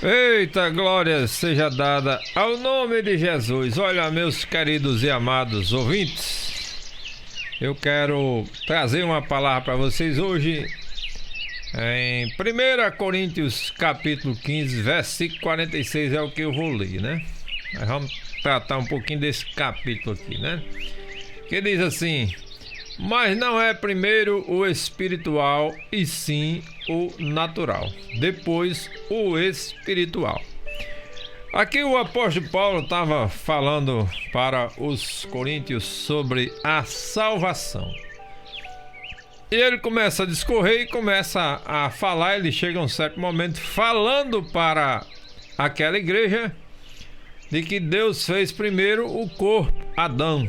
Eita, glória seja dada ao nome de Jesus. Olha, meus queridos e amados ouvintes, eu quero trazer uma palavra para vocês hoje em 1 Coríntios capítulo 15, versículo 46 é o que eu vou ler, né? Nós vamos tratar um pouquinho desse capítulo aqui, né? Que diz assim: mas não é primeiro o espiritual, e sim o natural, depois o espiritual. Aqui o apóstolo Paulo estava falando para os coríntios sobre a salvação. E ele começa a discorrer e começa a falar. Ele chega a um certo momento falando para aquela igreja de que Deus fez primeiro o corpo, Adão,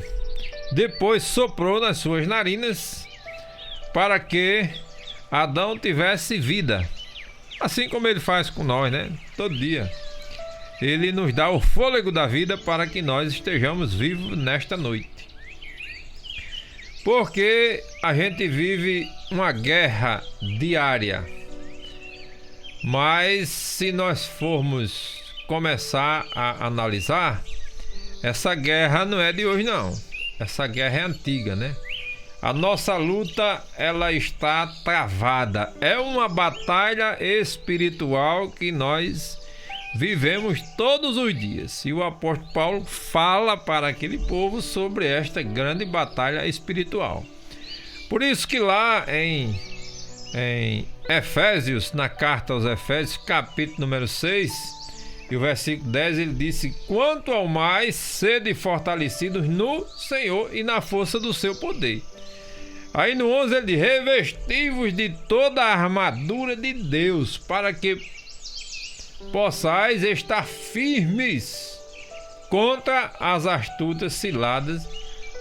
depois soprou nas suas narinas para que Adão tivesse vida, assim como ele faz com nós, né? Todo dia ele nos dá o fôlego da vida para que nós estejamos vivos nesta noite, porque a gente vive uma guerra diária. Mas se nós formos começar a analisar, essa guerra não é de hoje não. Essa guerra é antiga, né? A nossa luta, ela está travada. É uma batalha espiritual que nós vivemos todos os dias. E o apóstolo Paulo fala para aquele povo sobre esta grande batalha espiritual. Por isso que lá em Efésios, na carta aos Efésios, capítulo número 6, e o versículo 10, ele disse: quanto ao mais, sede fortalecidos no Senhor e na força do seu poder. Aí no 11 ele diz: revesti-vos de toda a armadura de Deus, para que possais estar firmes contra as astutas ciladas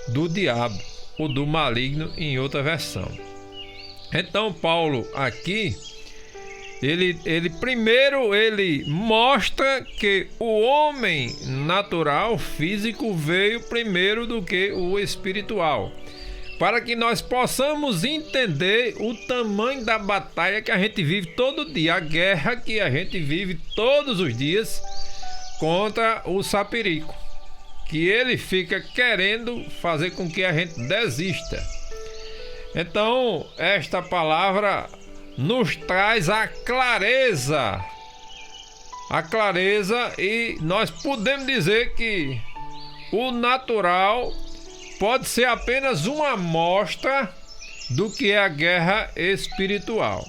do diabo, ou do maligno, em outra versão. Então Paulo aqui, ele primeiro mostra que o homem natural, físico, veio primeiro do que o espiritual, para que nós possamos entender o tamanho da batalha que a gente vive todo dia, a guerra que a gente vive todos os dias contra o sapirico, que ele fica querendo fazer com que a gente desista. Então esta palavra nos traz a clareza, e nós podemos dizer que o natural pode ser apenas uma amostra do que é a guerra espiritual.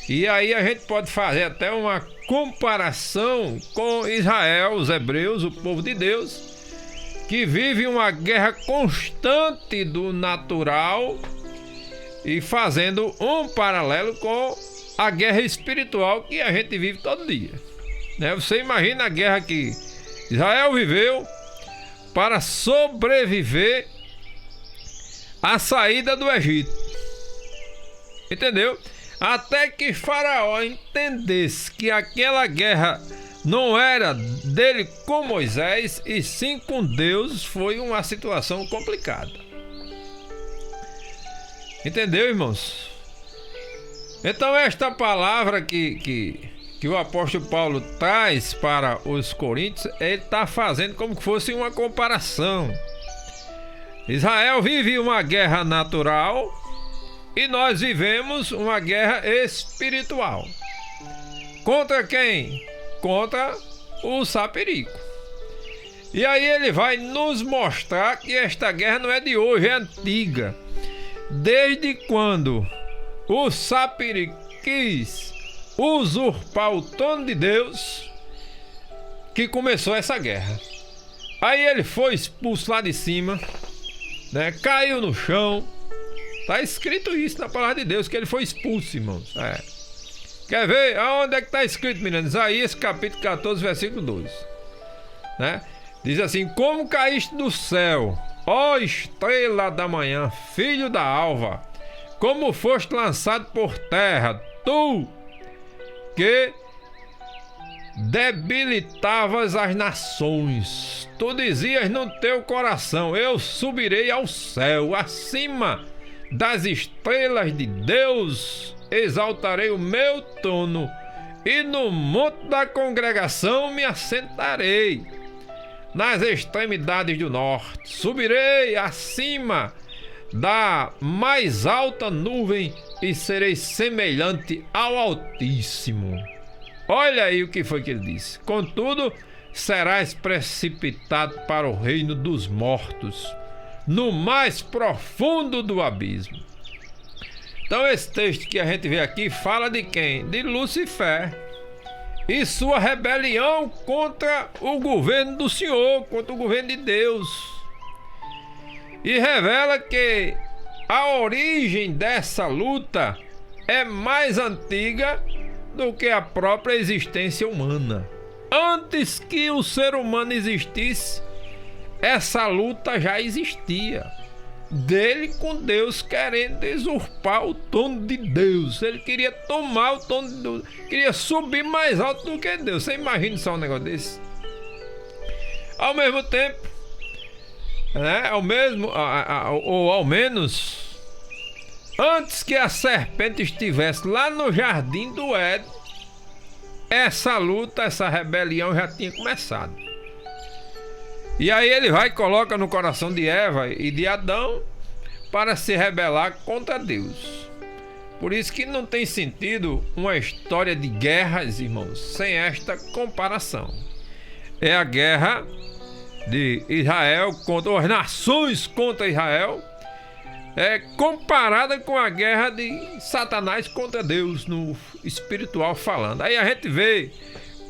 E aí a gente pode fazer até uma comparação com Israel, os hebreus, o povo de Deus, que vive uma guerra constante do natural, e fazendo um paralelo com a guerra espiritual que a gente vive todo dia, né? Você imagina a guerra que Israel viveu para sobreviver à saída do Egito, entendeu? Até que Faraó entendesse que aquela guerra não era dele com Moisés, e sim com Deus, foi uma situação complicada. Entendeu, irmãos? Então esta palavra que o apóstolo Paulo traz para os coríntios, ele está fazendo como que fosse uma comparação. Israel vive uma guerra natural e nós vivemos uma guerra espiritual. Contra quem? Contra o sapirico. E aí ele vai nos mostrar que esta guerra não é de hoje, é antiga. Desde quando o sapirico quis usurpar o trono de Deus, que começou essa guerra. Aí ele foi expulso lá de cima, né? Caiu no chão. Tá escrito isso na palavra de Deus, que ele foi expulso, irmãos. Quer ver? Aonde é que tá escrito, menino? Isaías capítulo 14, versículo 2, né? Diz assim: como caíste do céu, ó estrela da manhã, filho da alva, como foste lançado por terra, tu que debilitavas as nações. Tu dizias no teu coração: eu subirei ao céu, acima das estrelas de Deus, exaltarei o meu trono e no monte da congregação me assentarei, nas extremidades do norte. Subirei acima da mais alta nuvem e serei semelhante ao Altíssimo. Olha aí o que foi que ele disse. Contudo, serás precipitado para o reino dos mortos, no mais profundo do abismo. Então esse texto que a gente vê aqui fala de quem? De Lúcifer e sua rebelião contra o governo do Senhor, contra o governo de Deus. E revela que a origem dessa luta é mais antiga do que a própria existência humana. Antes que o ser humano existisse, essa luta já existia. Dele com Deus, querendo usurpar o trono de Deus. Ele queria tomar o trono de Deus, queria subir mais alto do que Deus. Você imagina só um negócio desse? Ao mesmo tempo, né? Ou ao menos, antes que a serpente estivesse lá no jardim do Éden, essa luta, essa rebelião já tinha começado. E aí ele vai e coloca no coração de Eva e de Adão para se rebelar contra Deus. Por isso que não tem sentido uma história de guerras, irmãos, sem esta comparação. É a guerra de Israel contra as nações contra Israel, é comparada com a guerra de Satanás contra Deus, no espiritual falando. Aí a gente vê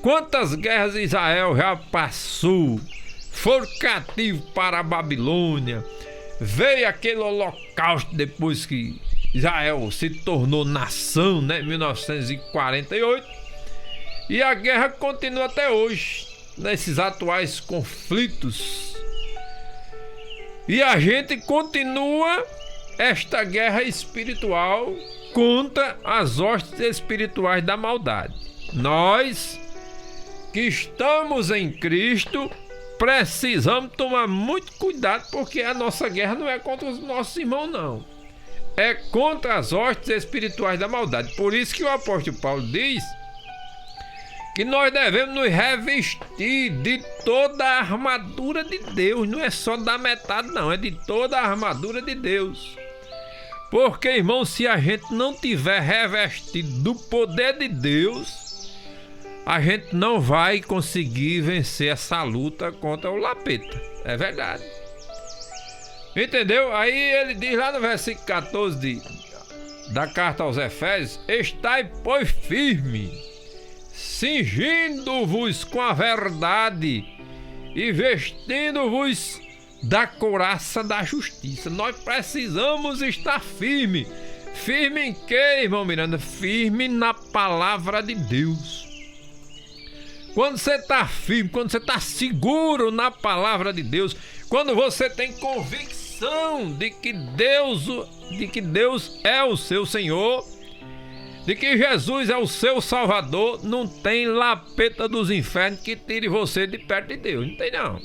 quantas guerras Israel já passou. Foram cativos para a Babilônia. Veio aquele holocausto depois que Israel se tornou nação, né, em 1948. E a guerra continua até hoje, nesses atuais conflitos. E a gente continua esta guerra espiritual contra as hostes espirituais da maldade. Nós que estamos em Cristo precisamos tomar muito cuidado, porque a nossa guerra não é contra os nossos irmãos, não. É contra as hostes espirituais da maldade. Por isso que o apóstolo Paulo diz que nós devemos nos revestir de toda a armadura de Deus. Não é só da metade, não. É de toda a armadura de Deus. Porque, irmão, se a gente não tiver revestido do poder de Deus, a gente não vai conseguir vencer essa luta contra o lapeta. É verdade. Entendeu? Aí ele diz lá no versículo 14 da carta aos Efésios: estai, pois, firme, cingindo-vos com a verdade e vestindo-vos da couraça da justiça. Nós precisamos estar firme. Firme em quê, irmão Miranda? Firme na palavra de Deus. Quando você está firme, quando você está seguro na palavra de Deus, quando você tem convicção de que Deus é o seu Senhor, de que Jesus é o seu Salvador, não tem lapeta dos infernos que tire você de perto de Deus. Não tem, não.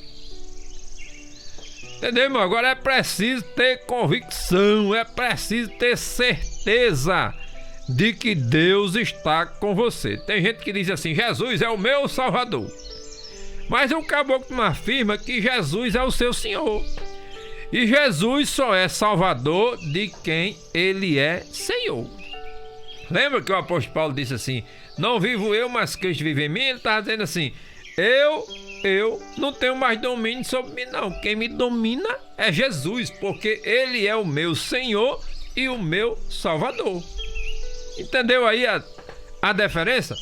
Entendeu, irmão? Agora é preciso ter convicção, é preciso ter certeza de que Deus está com você. Tem gente que diz assim: Jesus é o meu Salvador, mas o caboclo não afirma que Jesus é o seu Senhor. E Jesus só é Salvador de quem Ele é Senhor. Lembra que o apóstolo Paulo disse assim: não vivo eu, mas Cristo vive em mim? Ele estava dizendo assim: eu não tenho mais domínio sobre mim, não. Quem me domina é Jesus, porque Ele é o meu Senhor e o meu Salvador. Entendeu aí a diferença?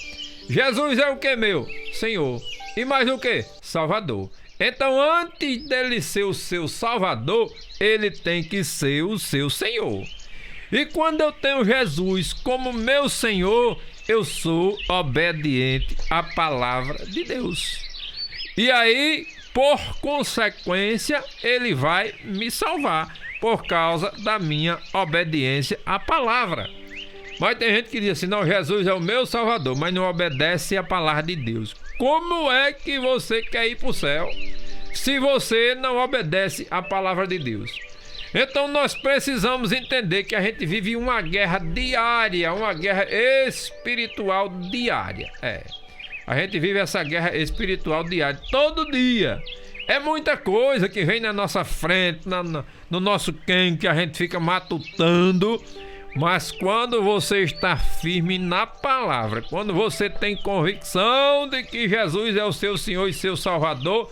Jesus é o que, meu? Senhor. E mais o que? Salvador. Então, antes dele ser o seu Salvador, ele tem que ser o seu Senhor. E quando eu tenho Jesus como meu Senhor, eu sou obediente à palavra de Deus. E aí, por consequência, ele vai me salvar por causa da minha obediência à palavra. Mas tem gente que diz assim: não, Jesus é o meu Salvador, mas não obedece à palavra de Deus. Como é que você quer ir para o céu se você não obedece à palavra de Deus? Então nós precisamos entender que a gente vive uma guerra diária, uma guerra espiritual diária. A gente vive essa guerra espiritual diária, todo dia. É muita coisa que vem na nossa frente, no nosso quem, que a gente fica matutando. Mas quando você está firme na palavra, quando você tem convicção de que Jesus é o seu Senhor e seu Salvador,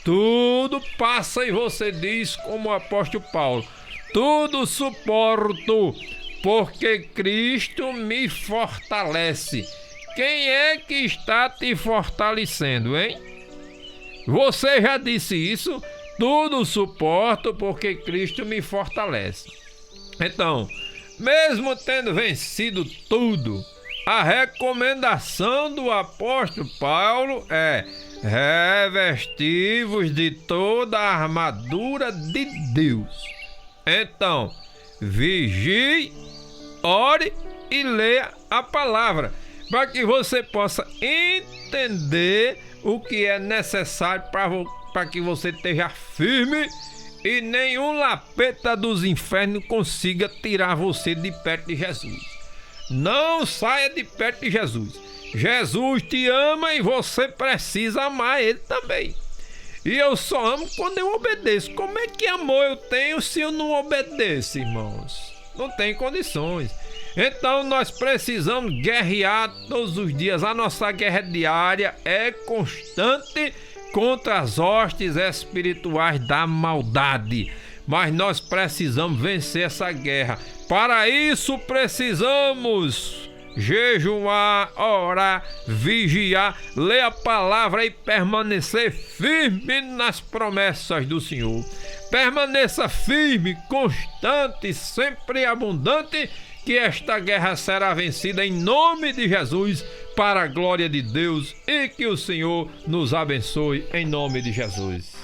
tudo passa e você diz como o apóstolo Paulo: tudo suporto, porque Cristo me fortalece. Quem é que está te fortalecendo, hein? Você já disse isso? Tudo suporto, porque Cristo me fortalece. Então, mesmo tendo vencido tudo, a recomendação do apóstolo Paulo é: revesti-vos de toda a armadura de Deus. Então, vigie, ore e leia a palavra, para que você possa entender o que é necessário para que você esteja firme e nenhum lapeta dos infernos consiga tirar você de perto de Jesus. Não saia de perto de Jesus. Jesus te ama e você precisa amar Ele também. E eu só amo quando eu obedeço. Como é que amor eu tenho se eu não obedeço, irmãos? Não tem condições. Então nós precisamos guerrear todos os dias. A nossa guerra diária é constante contra as hostes espirituais da maldade. Mas nós precisamos vencer essa guerra. Para isso precisamos jejuar, orar, vigiar, ler a palavra e permanecer firme nas promessas do Senhor. Permaneça firme, constante, sempre abundante, que esta guerra será vencida em nome de Jesus, para a glória de Deus, e que o Senhor nos abençoe em nome de Jesus.